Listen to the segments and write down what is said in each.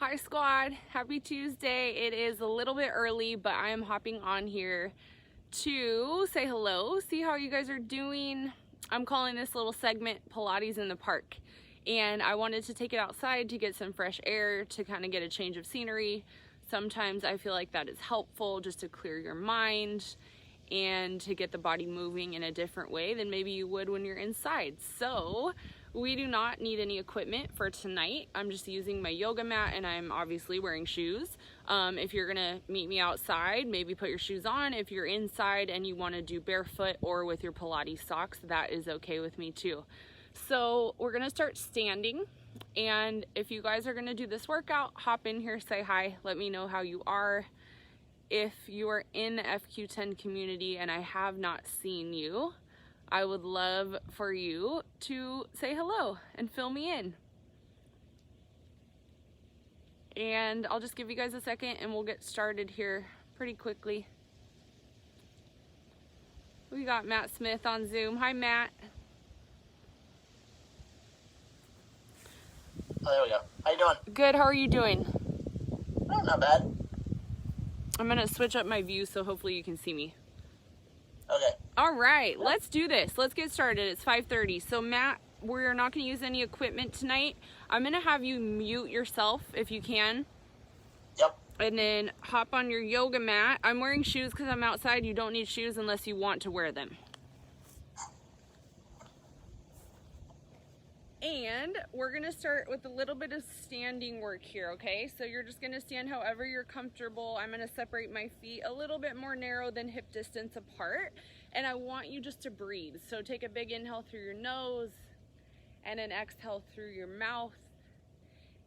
Hi squad, happy Tuesday. It is a little bit early, but I am hopping on here to say hello, see how you guys are doing. I'm calling this little segment Pilates in the Park, and I wanted to take it outside to get some fresh air, to kind of get a change of scenery. Sometimes I feel like that is helpful just to clear your mind and to get the body moving in a different way than maybe you would when you're inside. So we do not need any equipment for tonight. I'm just using my yoga mat, and I'm obviously wearing shoes. If you're gonna meet me outside, maybe put your shoes on. If you're inside and you wanna do barefoot or with your Pilates socks, that is okay with me too. So we're gonna start standing, and if you guys are gonna do this workout, hop in here, say hi, let me know how you are. If you are in the FQ10 community and I have not seen you, I would love for you to say hello and fill me in. And I'll just give you guys a second and we'll get started here pretty quickly. We got Matt Smith on Zoom. Hi, Matt. Oh, there we go. How you doing? Good, how are you doing? Oh, not bad. I'm gonna switch up my view so hopefully you can see me. Okay. All right, let's do this. Let's get started. It's 5:30. So Matt, we're not gonna use any equipment tonight. I'm gonna have you mute yourself if you can. Yep. And then hop on your yoga mat. I'm wearing shoes because I'm outside. You don't need shoes unless you want to wear them. And we're gonna start with a little bit of standing work here, okay? So you're just gonna stand however you're comfortable. I'm gonna separate my feet a little bit more narrow than hip distance apart. And I want you just to breathe. So take a big inhale through your nose and an exhale through your mouth.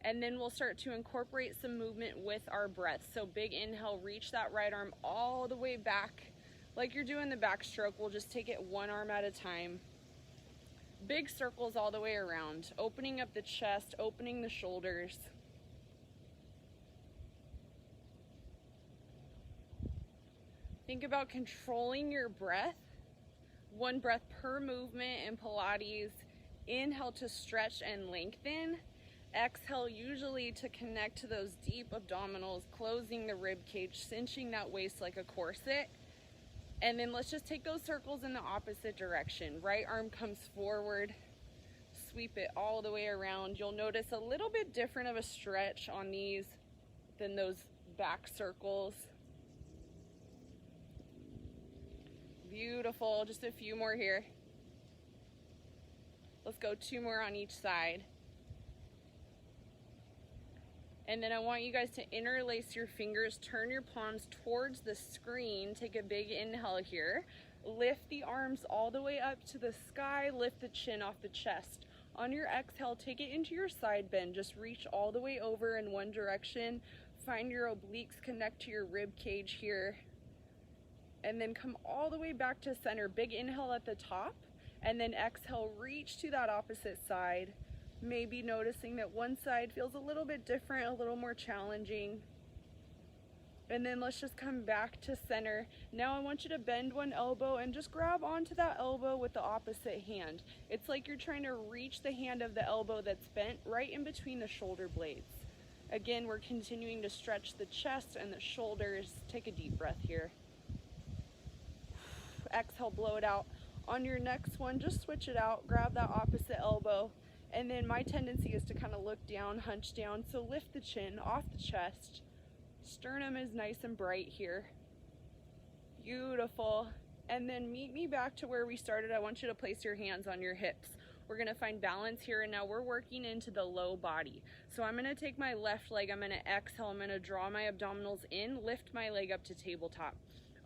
And then we'll start to incorporate some movement with our breath. So big inhale, reach that right arm all the way back. Like you're doing the backstroke, we'll just take it one arm at a time. Big circles all the way around, opening up the chest, opening the shoulders. Think about controlling your breath. One breath per movement in Pilates. Inhale to stretch and lengthen. Exhale usually to connect to those deep abdominals, closing the rib cage, cinching that waist like a corset. And then let's just take those circles in the opposite direction. Right arm comes forward, sweep it all the way around. You'll notice a little bit different of a stretch on these than those back circles. Beautiful, just a few more here. Let's go 2 more on each side. And then I want you guys to interlace your fingers, turn your palms towards the screen. Take a big inhale here. Lift the arms all the way up to the sky. Lift the chin off the chest. On your exhale, take it into your side bend. Just reach all the way over in one direction. Find your obliques, connect to your rib cage here. And then come all the way back to center. Big inhale at the top. And then exhale, reach to that opposite side. Maybe noticing that one side feels a little bit different, a little more challenging. And then let's just come back to center. Now I want you to bend one elbow and just grab onto that elbow with the opposite hand. It's like you're trying to reach the hand of the elbow that's bent right in between the shoulder blades. Again, we're continuing to stretch the chest and the shoulders. Take a deep breath here. Exhale, blow it out. On your next one, just switch it out. Grab that opposite elbow. And then my tendency is to kind of look down, hunch down. So lift the chin off the chest. Sternum is nice and bright here. Beautiful. And then meet me back to where we started. I want you to place your hands on your hips. We're gonna find balance here, and now we're working into the low body. So I'm gonna take my left leg, I'm gonna exhale, I'm gonna draw my abdominals in, lift my leg up to tabletop.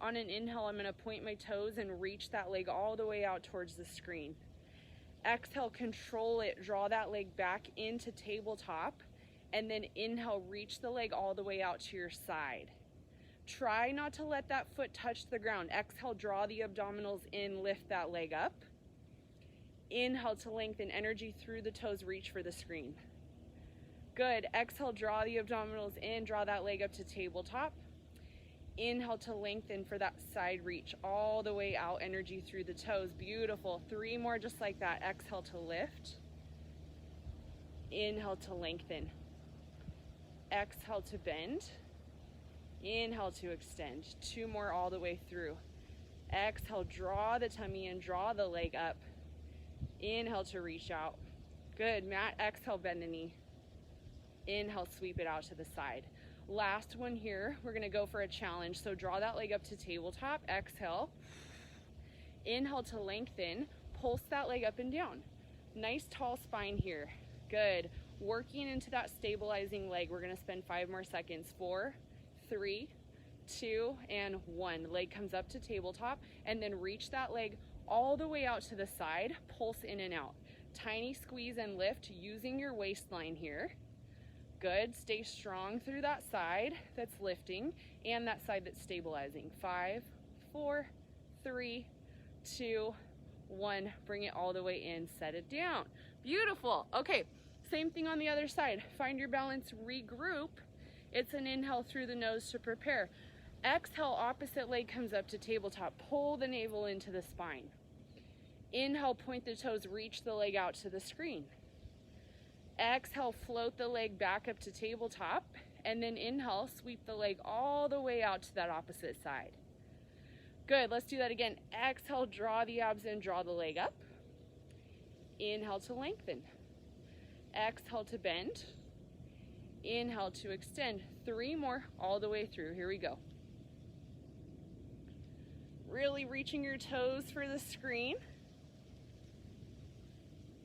On an inhale, I'm gonna point my toes and reach that leg all the way out towards the screen. Exhale, control it, draw that leg back into tabletop, and then inhale, reach the leg all the way out to your side. Try not to let that foot touch the ground. Exhale, draw the abdominals in, lift that leg up. Inhale to lengthen, energy through the toes, reach for the screen. Good, exhale, draw the abdominals in, draw that leg up to tabletop. Inhale to lengthen for that side reach all the way out, energy through the toes. Beautiful. 3 more just like that. Exhale to lift. Inhale to lengthen. Exhale to bend. Inhale to extend. 2 more all the way through. Exhale, draw the tummy in, draw the leg up. Inhale to reach out. Good, Matt. Exhale, bend the knee. Inhale, sweep it out to the side. Last one here, we're gonna go for a challenge. So draw that leg up to tabletop. Exhale. Inhale to lengthen. Pulse that leg up and down. Nice tall spine here. Good. Working into that stabilizing leg. We're gonna spend 5 more seconds. 4, 3, 2, and 1. Leg comes up to tabletop, and then reach that leg all the way out to the side. Pulse in and out. Tiny squeeze and lift using your waistline here. Good. Stay strong through that side that's lifting and that side that's stabilizing. 5, 4, 3, 2, 1. Bring it all the way in. Set it down. Beautiful. Okay, same thing on the other side. Find your balance, regroup. It's an inhale through the nose to prepare. Exhale, opposite leg comes up to tabletop. Pull the navel into the spine. Inhale, point the toes, reach the leg out to the screen. Exhale, float the leg back up to tabletop. And then inhale, sweep the leg all the way out to that opposite side. Good, let's do that again. Exhale, draw the abs in, draw the leg up. Inhale to lengthen. Exhale to bend. Inhale to extend. 3 more all the way through. Here we go. Really reaching your toes for the screen.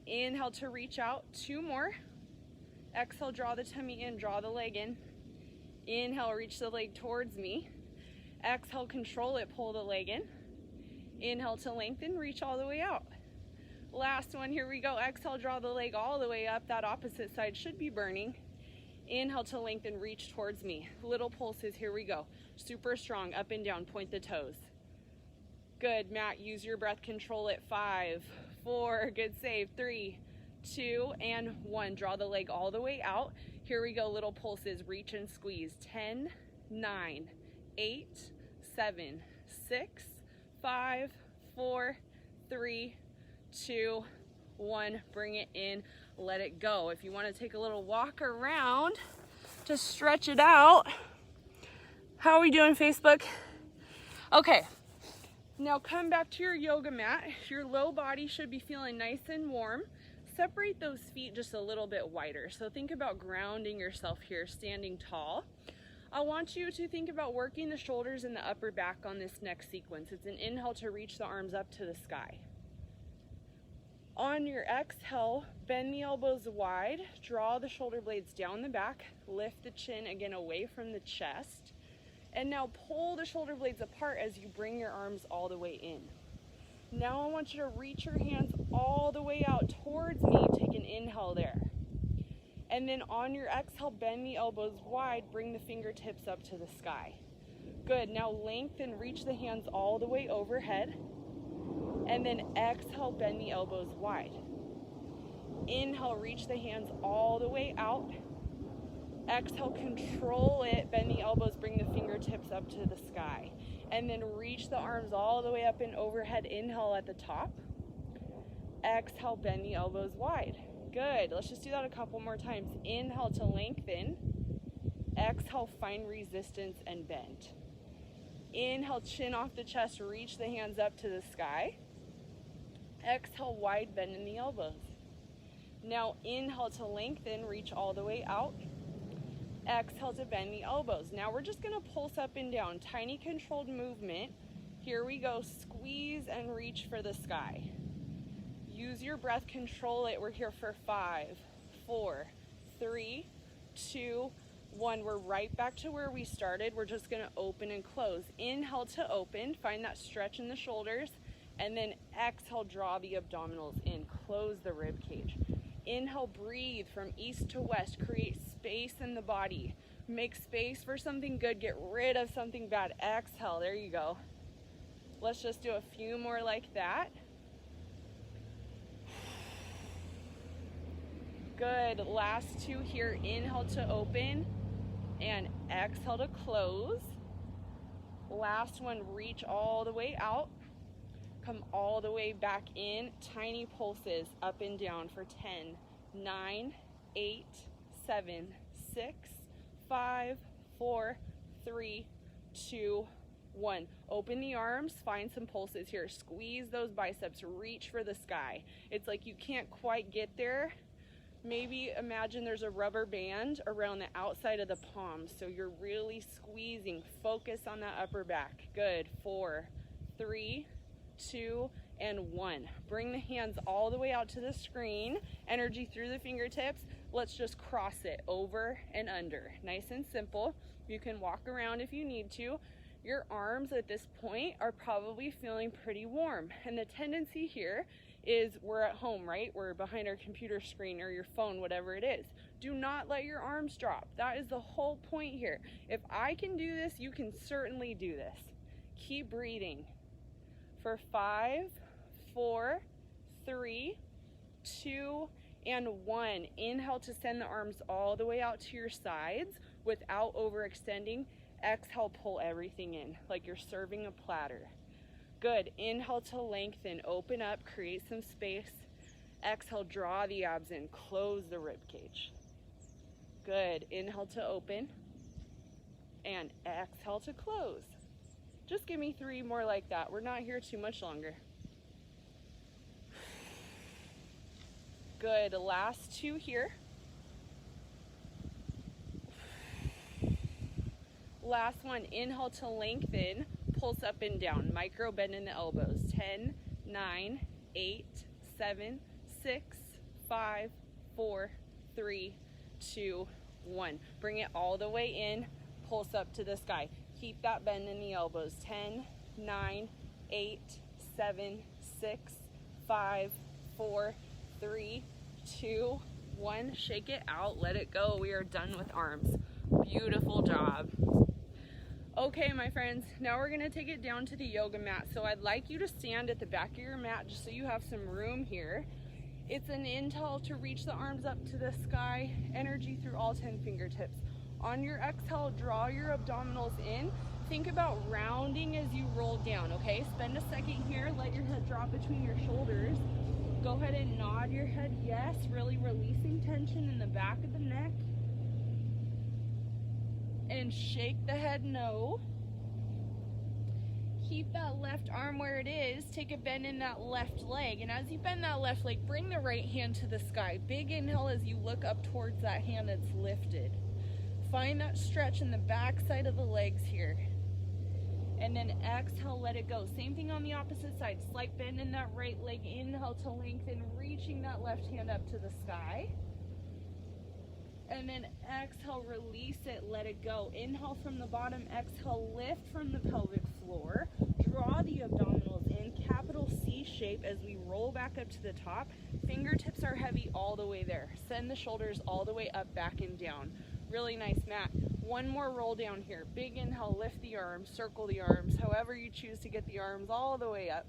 Inhale to reach out. 2 more. Exhale, draw the tummy in, draw the leg in. Inhale, reach the leg towards me. Exhale, control it, pull the leg in. Inhale to lengthen, reach all the way out. Last one, here we go. Exhale, draw the leg all the way up. That opposite side should be burning. Inhale to lengthen, reach towards me. Little pulses, here we go. Super strong, up and down, point the toes. Good, Matt, use your breath, control it. 5, 4, good save. 3, 2, and 1. Draw the leg all the way out. Here we go, little pulses, reach and squeeze. 10, 9, 8, 7, 6, 5, 4, 3, 2, 1. Bring it in, let it go. If you want to take a little walk around to stretch it out. How are we doing, Facebook? Okay, now come back to your yoga mat. Your low body should be feeling nice and warm. Separate those feet just a little bit wider. So think about grounding yourself here, standing tall. I want you to think about working the shoulders and the upper back on this next sequence. It's an inhale to reach the arms up to the sky. On your exhale, bend the elbows wide, draw the shoulder blades down the back, lift the chin again away from the chest, and now pull the shoulder blades apart as you bring your arms all the way in. Now I want you to reach your hands all the way out towards me. Take an inhale there. And then on your exhale, bend the elbows wide, bring the fingertips up to the sky. Good, now lengthen, reach the hands all the way overhead. And then exhale, bend the elbows wide. Inhale, reach the hands all the way out. Exhale, control it, bend the elbows, bring the fingertips up to the sky. And then reach the arms all the way up and overhead. Inhale at the top. Exhale, bend the elbows wide. Good, let's just do that a couple more times. Inhale to lengthen. Exhale, find resistance and bend. Inhale, chin off the chest, reach the hands up to the sky. Exhale, wide bend in the elbows. Now inhale to lengthen, reach all the way out. Exhale to bend the elbows. Now we're just gonna pulse up and down, tiny controlled movement. Here we go, squeeze and reach for the sky. Use your breath, control it. We're here for 5, 4, 3, 2, 1. We're right back to where we started. We're just gonna open and close. Inhale to open, find that stretch in the shoulders, and then exhale, draw the abdominals in, close the rib cage. Inhale, breathe from east to west, create space in the body. Make space for something good, get rid of something bad. Exhale, there you go. Let's just do a few more like that. Good, last 2 here. Inhale to open and exhale to close. Last one, reach all the way out. Come all the way back in. Tiny pulses up and down for 10, 9, 8, 7, 6, 5, 4, 3, 2, 1. Open the arms, find some pulses here. Squeeze those biceps, reach for the sky. It's like you can't quite get there. Maybe imagine there's a rubber band around the outside of the palms, so you're really squeezing. Focus on that upper back. Good. 4, 3, 2, and 1. Bring the hands all the way out to the screen. Energy through the fingertips. Let's just cross it over and under. Nice and simple. You can walk around if you need to. Your arms at this point are probably feeling pretty warm, and the tendency here is we're at home, right? We're behind our computer screen or your phone, whatever it is. Do not let your arms drop. That is the whole point here. If I can do this, you can certainly do this. Keep breathing. For 5, 4, 3, 2, and 1. Inhale to send the arms all the way out to your sides without overextending. Exhale, pull everything in like you're serving a platter. Good. Inhale to lengthen, open up, create some space. Exhale, draw the abs in, close the rib cage. Good. Inhale to open and exhale to close. Just give me 3 more like that. We're not here too much longer. Good. Last 2 here. Last one. Inhale to lengthen. Pulse up and down. Micro bend in the elbows. 10, 9, 8, 7, 6, 5, 4, 3, 2, 1. Bring it all the way in. Pulse up to the sky. Keep that bend in the elbows. 10, 9, 8, 7, 6, 5, 4, 3, 2, 1. Shake it out. Let it go. We are done with arms. Beautiful job. Okay, my friends, now we're gonna take it down to the yoga mat. So I'd like you to stand at the back of your mat just so you have some room here. It's an inhale to reach the arms up to the sky, energy through all 10 fingertips. On your exhale, draw your abdominals in. Think about rounding as you roll down, okay? Spend a second here, let your head drop between your shoulders. Go ahead and nod your head yes, really releasing tension in the back of the neck. And shake the head no. Keep that left arm where it is. Take a bend in that left leg. And as you bend that left leg, bring the right hand to the sky. Big inhale as you look up towards that hand that's lifted. Find that stretch in the back side of the legs here. And then exhale, let it go. Same thing on the opposite side. Slight bend in that right leg. Inhale to lengthen, reaching that left hand up to the sky. And then exhale, release it, let it go. Inhale from the bottom, exhale, lift from the pelvic floor. Draw the abdominals in, capital C shape as we roll back up to the top. Fingertips are heavy all the way there. Send the shoulders all the way up, back, and down. Really nice, Matt. One more roll down here. Big inhale, lift the arms, circle the arms, however you choose to get the arms all the way up.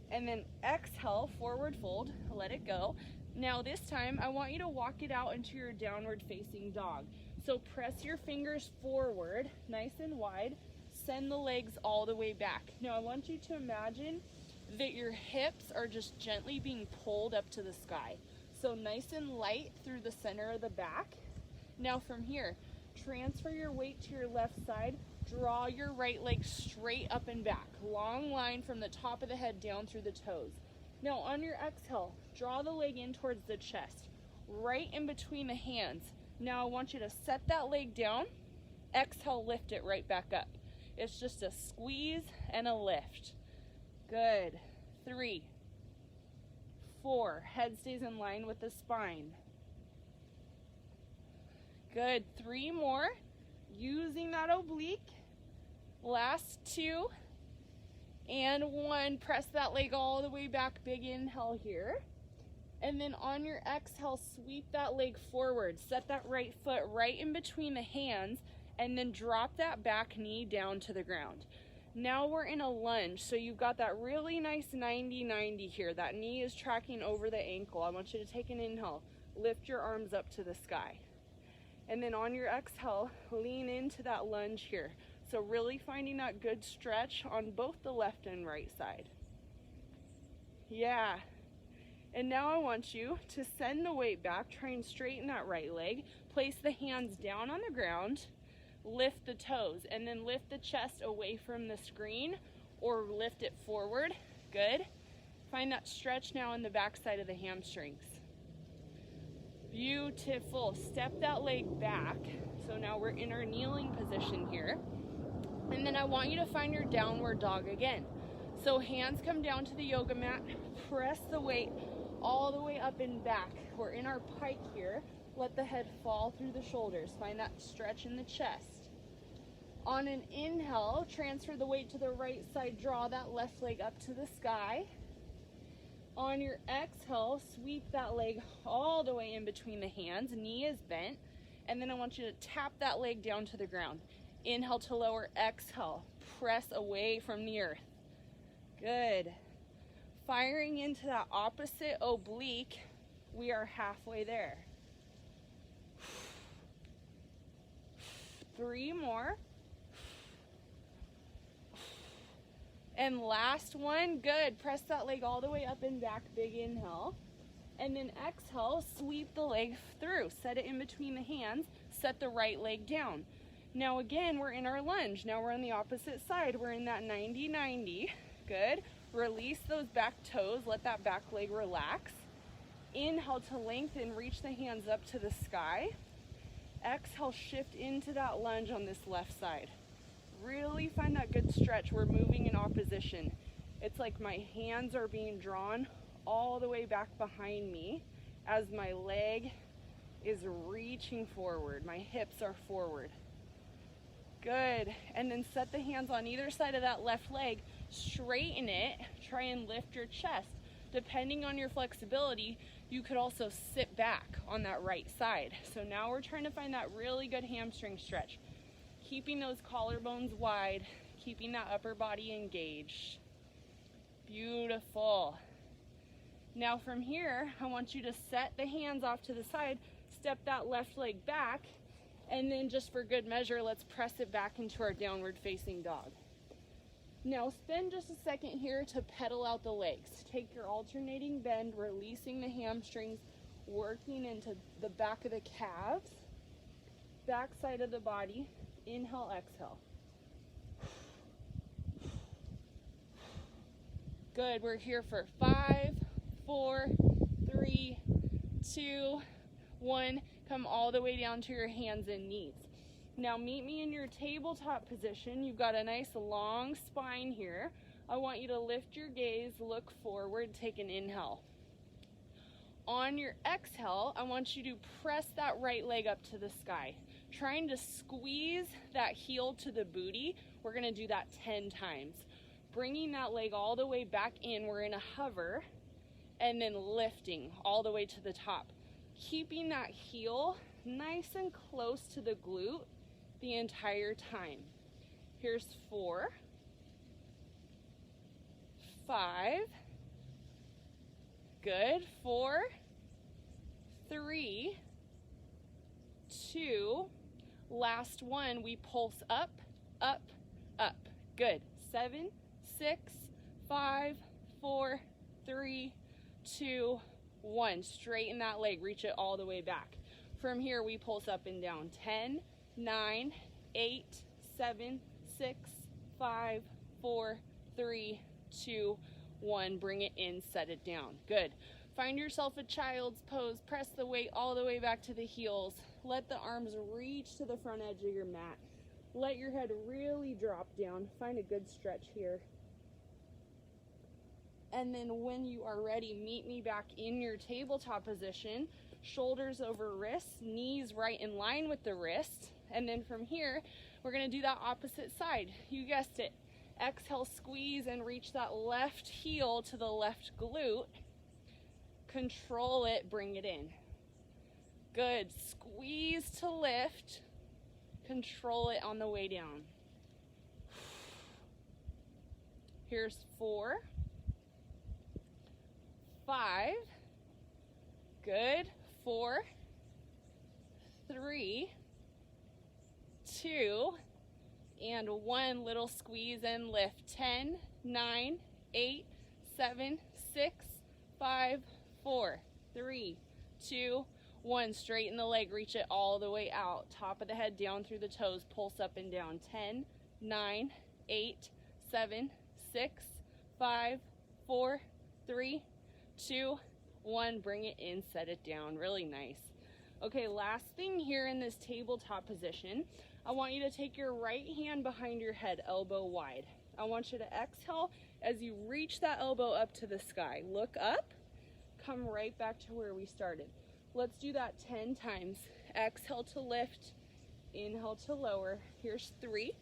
And then exhale, forward fold, let it go. Now this time, I want you to walk it out into your downward facing dog. So press your fingers forward, nice and wide. Send the legs all the way back. Now I want you to imagine that your hips are just gently being pulled up to the sky. So nice and light through the center of the back. Now from here, transfer your weight to your left side. Draw your right leg straight up and back. Long line from the top of the head down through the toes. Now on your exhale, draw the leg in towards the chest, right in between the hands. Now I want you to set that leg down. Exhale, lift it right back up. It's just a squeeze and a lift. Good. 3, 4. Head stays in line with the spine. Good. 3 more. Using that oblique. Last 2. And 1. Press that leg all the way back. Big inhale here. And then on your exhale, sweep that leg forward. Set that right foot right in between the hands. And then drop that back knee down to the ground. Now we're in a lunge. So you've got that really nice 90-90 here. That knee is tracking over the ankle. I want you to take an inhale. Lift your arms up to the sky. And then on your exhale, lean into that lunge here. So really finding that good stretch on both the left and right side. Yeah. And now I want you to send the weight back, try and straighten that right leg, place the hands down on the ground, lift the toes, and then lift the chest away from the screen or lift it forward. Good. Find that stretch now in the back side of the hamstrings. Beautiful. Step that leg back. So now we're in our kneeling position here. And then I want you to find your downward dog again. So hands come down to the yoga mat, press the weight all the way up and back. We're in our pike here. Let the head fall through the shoulders. Find that stretch in the chest. On an inhale, transfer the weight to the right side. Draw that left leg up to the sky. On your exhale, sweep that leg all the way in between the hands. Knee is bent. And then I want you to tap that leg down to the ground. Inhale to lower, exhale. Press away from the earth. Good. Firing into that opposite oblique, we are halfway there. 3 more. And last one, good. Press that leg all the way up and back, big inhale. And then exhale, sweep the leg through. Set it in between the hands, set the right leg down. Now again, we're in our lunge. Now we're on the opposite side. We're in that 90-90. Good. Release those back toes, let that back leg relax. Inhale to lengthen, reach the hands up to the sky. Exhale, shift into that lunge on this left side. Really find that good stretch. We're moving in opposition. It's like my hands are being drawn all the way back behind me as my leg is reaching forward. My hips are forward. Good. And then set the hands on either side of that left leg. Straighten it. Try and lift your chest. Depending on your flexibility, you could also sit back on that right side. So now we're trying to find that really good hamstring stretch. Keeping those collarbones wide, keeping that upper body engaged. Beautiful. Now from here, I want you to set the hands off to the side, step that left leg back, and then just for good measure, let's press it back into our downward facing dog. Now spend just a second here to pedal out the legs. Take your alternating bend, releasing the hamstrings, working into the back of the calves, back side of the body. Inhale, exhale. Good, we're here for 5, 4, 3, 2, 1. Come all the way down to your hands and knees. Now meet me in your tabletop position. You've got a nice long spine here. I want you to lift your gaze, look forward, take an inhale. On your exhale, I want you to press that right leg up to the sky. Trying to squeeze that heel to the booty. We're gonna do that 10 times. Bringing that leg all the way back in, we're in a hover, and then lifting all the way to the top. Keeping that heel nice and close to the glute the entire time. Here's 4, 5, good, 4, 3, 2, last one, we pulse up, up, up, good, 7, 6, 5, 4, 3, 2, 1, straighten that leg, reach it all the way back. From here, we pulse up and down, 10, 9, 8, 7, 6, 5, 4, 3, 2, 1, bring it in, set it down, good. Find yourself a child's pose, press the weight all the way back to the heels, let the arms reach to the front edge of your mat, let your head really drop down, find a good stretch here. And then when you are ready, meet me back in your tabletop position, shoulders over wrists, knees right in line with the wrist. And then from here, we're gonna do that opposite side. You guessed it. Exhale, squeeze and reach that left heel to the left glute. Control it, bring it in. Good, squeeze to lift. Control it on the way down. Here's 4, 5, good, 4, 3, 2, and 1, little squeeze and lift, 10, 9, 8, 7, 6, 5, 4, 3, 2, 1. Straighten the leg, reach it all the way out. Top of the head down through the toes, pulse up and down. 10, 9, 8, 7, 6, 5, 4, 3, 2, 1. Bring it in, set it down. Really nice. Okay, last thing here in this tabletop position, I want you to take your right hand behind your head, elbow wide. I want you to exhale as you reach that elbow up to the sky. Look up, come right back to where we started. Let's do that 10 times. Exhale to lift, inhale to lower. Here's 3,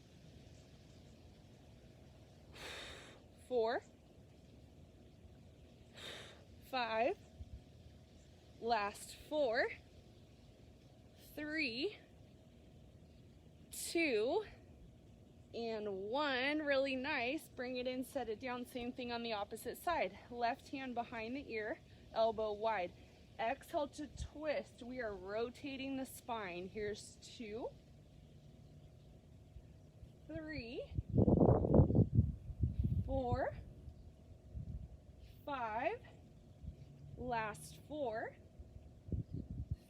4, 5, last 4, 3, 2, and 1. Really nice. Bring it in, set it down. Same thing on the opposite side. Left hand behind the ear, elbow wide. Exhale to twist. We are rotating the spine. Here's 2, 3, 4, 5, last 4,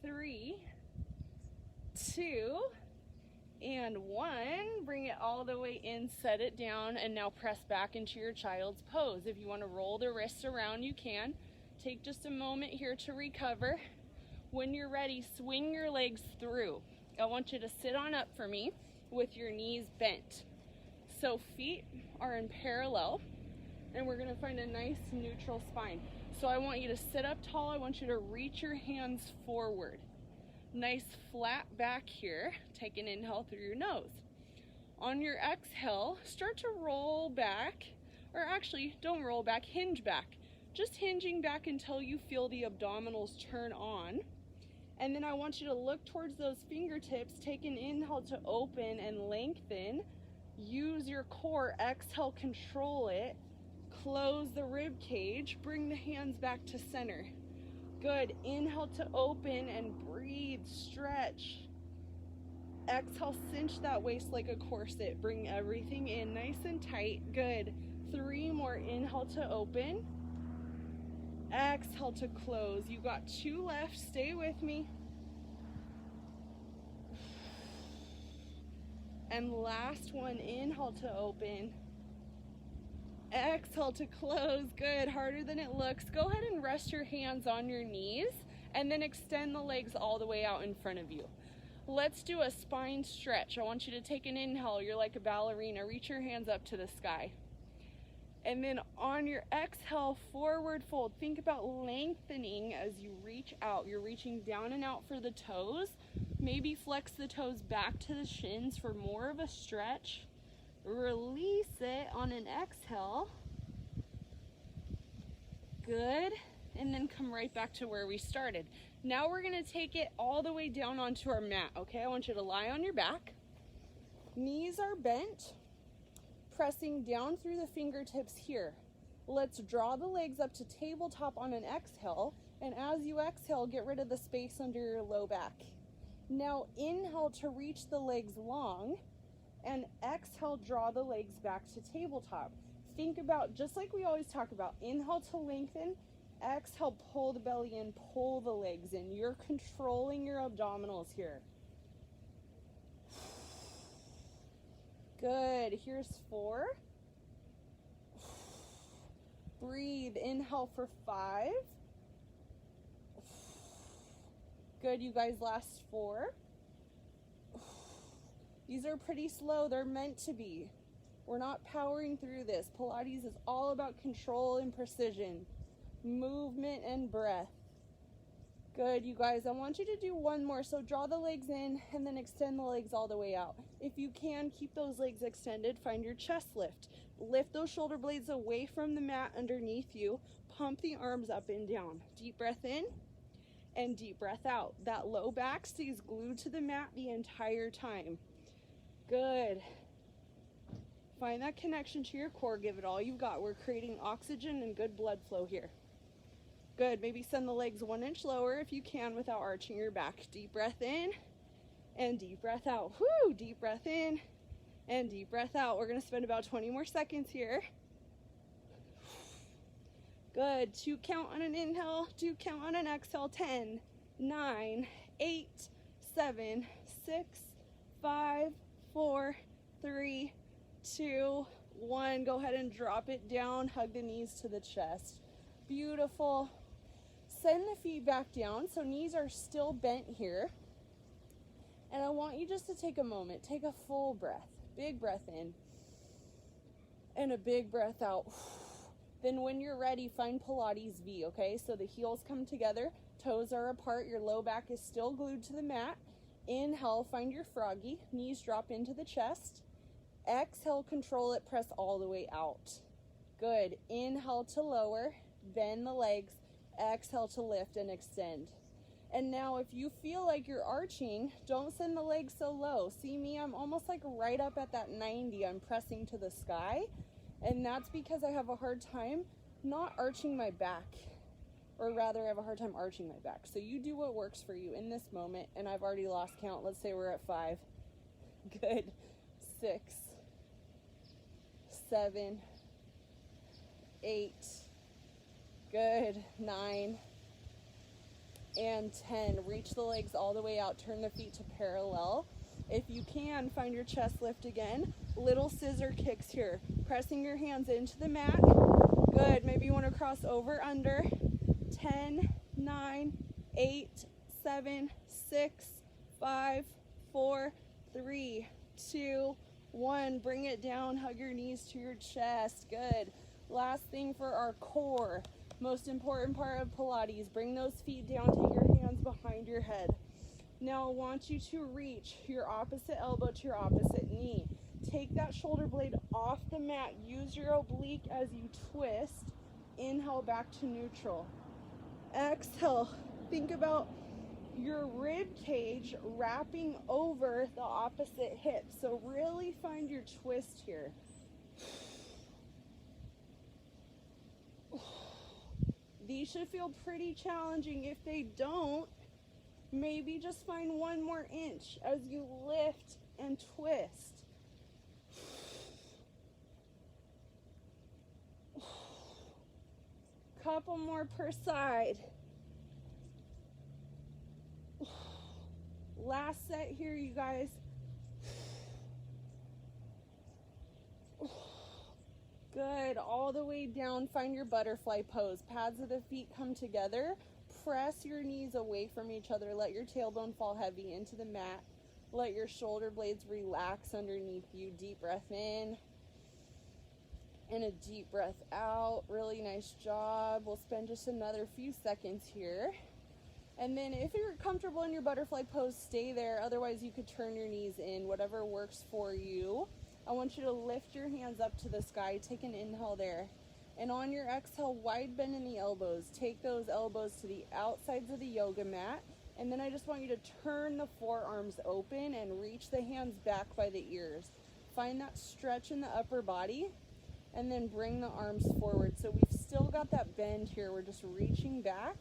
3, 2, and 1. Bring it all the way in, set it down, and now press back into your child's pose. If you want to roll the wrists around, you can. Take just a moment here to recover. When you're ready, swing your legs through. I want you to sit on up for me with your knees bent. So feet are in parallel, and we're going to find a nice neutral spine. So I want you to sit up tall. I want you to reach your hands forward. Nice flat back here. Take an inhale through your nose. On your exhale, start to roll back, or actually don't roll back, hinge back. Just hinging back until you feel the abdominals turn on. And then I want you to look towards those fingertips. Take an inhale to open and lengthen. Use your core. Exhale, control it. Close the rib cage. Bring the hands back to center. Good. Inhale to open and breathe, stretch. Exhale, cinch that waist like a corset. Bring everything in nice and tight. Good. 3 more. Inhale to open. Exhale to close. You got 2 left. Stay with me. And last one. Inhale to open. Exhale to close. Good. Harder than it looks. Go ahead and rest your hands on your knees and then extend the legs all the way out in front of you. Let's do a spine stretch. I want you to take an inhale. You're like a ballerina. Reach your hands up to the sky. And then on your exhale, forward fold. Think about lengthening as you reach out. You're reaching down and out for the toes. Maybe flex the toes back to the shins for more of a stretch. Release it on an exhale. Good. And then come right back to where we started. Now we're going to take it all the way down onto our mat. Okay, I want you to lie on your back. Knees are bent. Pressing down through the fingertips here. Let's draw the legs up to tabletop on an exhale. And as you exhale, get rid of the space under your low back. Now inhale to reach the legs long. And exhale, draw the legs back to tabletop. Think about, just like we always talk about, inhale to lengthen, exhale, pull the belly in, pull the legs in. You're controlling your abdominals here. Good. Here's 4. Breathe. Inhale for 5. Good. You guys, last 4. These are pretty slow. They're meant to be. We're not powering through this. Pilates is all about control and precision, movement and breath. Good, you guys. I want you to do 1 more. So draw the legs in and then extend the legs all the way out. If you can, keep those legs extended. Find your chest lift. Lift those shoulder blades away from the mat underneath you. Pump the arms up and down. Deep breath in and deep breath out. That low back stays glued to the mat the entire time. Good. Find that connection to your core. Give it all you've got. We're creating oxygen and good blood flow here. Good. Maybe send the legs 1 inch lower if you can without arching your back. Deep breath in and deep breath out. Whoo! Deep breath in and deep breath out. We're going to spend about 20 more seconds here. Good. 2 count on an inhale, 2 count on an exhale. 10, 9, 8, 7, 6, 5, 4, 3, 2, 1. Go ahead and drop it down. Hug the knees to the chest. Beautiful. Send the feet back down. So knees are still bent here. And I want you just to take a moment. Take a full breath. Big breath in. And a big breath out. Then when you're ready, find Pilates V, okay? So the heels come together, toes are apart, your low back is still glued to the mat. Inhale, find your froggy, knees drop into the chest. Exhale, control it, press all the way out. Good. Inhale to lower, bend the legs. Exhale to lift and extend. And now if you feel like you're arching, don't send the legs so low. See me, I'm almost like right up at that 90. I'm pressing to the sky. And that's because I have a hard time not arching my back. Or rather, I have a hard time arching my back. So you do what works for you in this moment. And I've already lost count. Let's say we're at 5. Good. 6, 7, 8. Good. 9. And 10. Reach the legs all the way out. Turn the feet to parallel. If you can, find your chest lift again. Little scissor kicks here. Pressing your hands into the mat. Good. Maybe you want to cross over, under. 10, 9, 8, 7, 6, 5, 4, 3, 2, 1. Bring it down. Hug your knees to your chest. Good. Last thing for our core. Most important part of Pilates. Bring those feet down. Take your hands behind your head. Now I want you to reach your opposite elbow to your opposite knee. Take that shoulder blade off the mat. Use your oblique as you twist. Inhale back to neutral. Exhale. Think about your rib cage wrapping over the opposite hip. So really find your twist here. These should feel pretty challenging. If they don't, maybe just find 1 more inch as you lift and twist. Couple more per side. Last set here, you guys. Good. All the way down. Find your butterfly pose. Pads of the feet come together. Press your knees away from each other. Let your tailbone fall heavy into the mat. Let your shoulder blades relax underneath you. Deep breath in. And a deep breath out. Really nice job. We'll spend just another few seconds here. And then if you're comfortable in your butterfly pose, stay there. Otherwise, you could turn your knees in, whatever works for you. I want you to lift your hands up to the sky. Take an inhale there. And on your exhale, wide bend in the elbows. Take those elbows to the outsides of the yoga mat. And then I just want you to turn the forearms open and reach the hands back by the ears. Find that stretch in the upper body. And then bring the arms forward. So we've still got that bend here. We're just reaching back.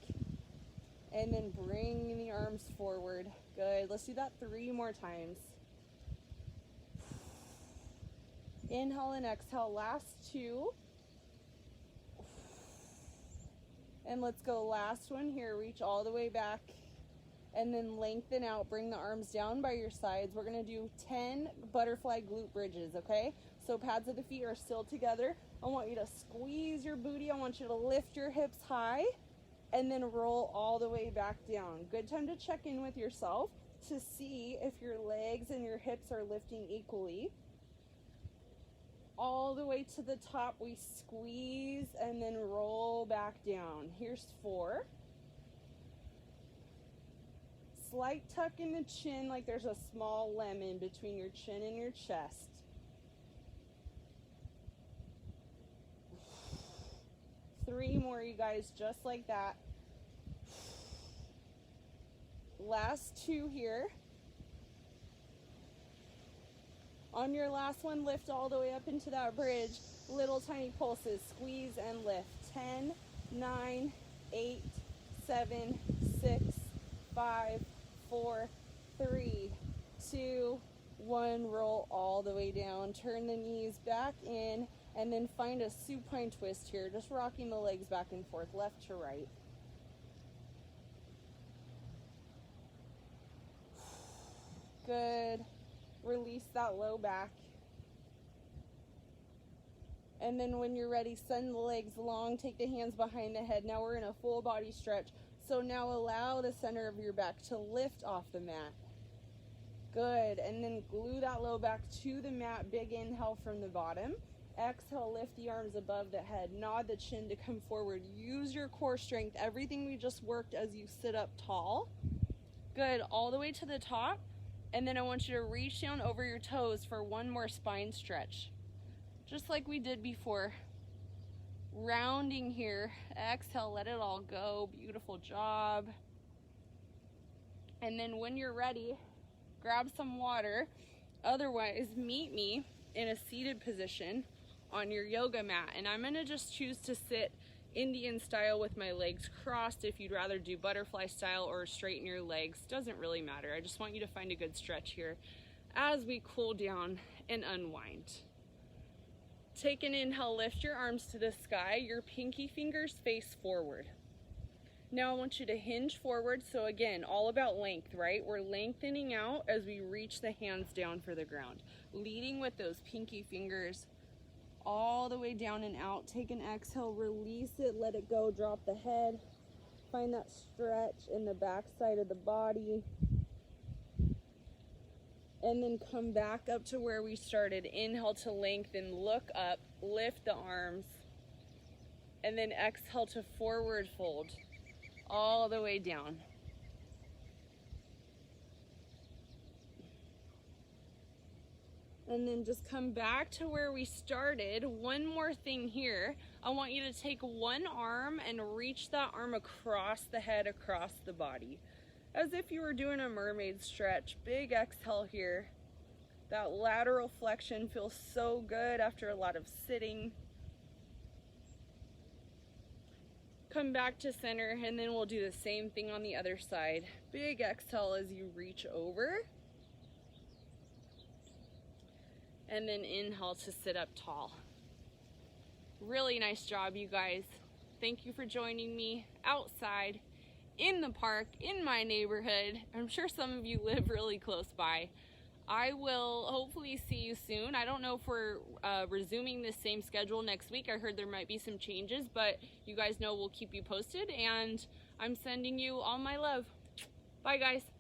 And then bringing the arms forward. Good. Let's do that 3 more times. Inhale and exhale. Last 2. And let's go last one here. Reach all the way back. And then lengthen out. Bring the arms down by your sides. We're going to do 10 butterfly glute bridges, okay? So pads of the feet are still together. I want you to squeeze your booty. I want you to lift your hips high and then roll all the way back down. Good time to check in with yourself to see if your legs and your hips are lifting equally. All the way to the top, we squeeze and then roll back down. Here's 4. Slight tuck in the chin, like there's a small lemon between your chin and your chest. 3 more, you guys, just like that. Last 2 here. On your last one, lift all the way up into that bridge. Little tiny pulses. Squeeze and lift. 10, 9, 8, 7, 6, 5, 4, 3, 2, 1, roll all the way down, turn the knees back in, and then find a supine twist here, just rocking the legs back and forth, left to right. Good. Release that low back. And then when you're ready, send the legs long, take the hands behind the head. Now we're in a full body stretch. So now allow the center of your back to lift off the mat. Good. And then glue that low back to the mat. Big inhale from the bottom. Exhale, lift the arms above the head. Nod the chin to come forward. Use your core strength, everything we just worked as you sit up tall. Good. All the way to the top. And then I want you to reach down over your toes for one more spine stretch. Just like we did before. Rounding here. Exhale, let it all go. Beautiful job. And then when you're ready, grab some water. Otherwise, meet me in a seated position on your yoga mat. And I'm going to just choose to sit Indian style with my legs crossed. If you'd rather do butterfly style or straighten your legs, doesn't really matter. I just want you to find a good stretch here as we cool down and unwind. Take an inhale, lift your arms to the sky, your pinky fingers face forward. Now I want you to hinge forward. So again, all about length, right? We're lengthening out as we reach the hands down for the ground. Leading with those pinky fingers all the way down and out. Take an exhale, release it, let it go, drop the head. Find that stretch in the back side of the body. And then come back up to where we started. Inhale to lengthen, look up, lift the arms. And then exhale to forward fold all the way down. And then just come back to where we started. One more thing here. I want you to take one arm and reach that arm across the head, across the body, as if you were doing a mermaid stretch. Big exhale here. That lateral flexion feels so good after a lot of sitting. Come back to center, and then we'll do the same thing on the other side. Big exhale as you reach over. And then inhale to sit up tall. Really nice job, you guys. Thank you for joining me outside, in the park, in my neighborhood. I'm sure some of you live really close by. I will hopefully see you soon. I don't know if we're resuming the same schedule next week. I heard there might be some changes, but you guys know we'll keep you posted, and I'm sending you all my love. Bye, guys.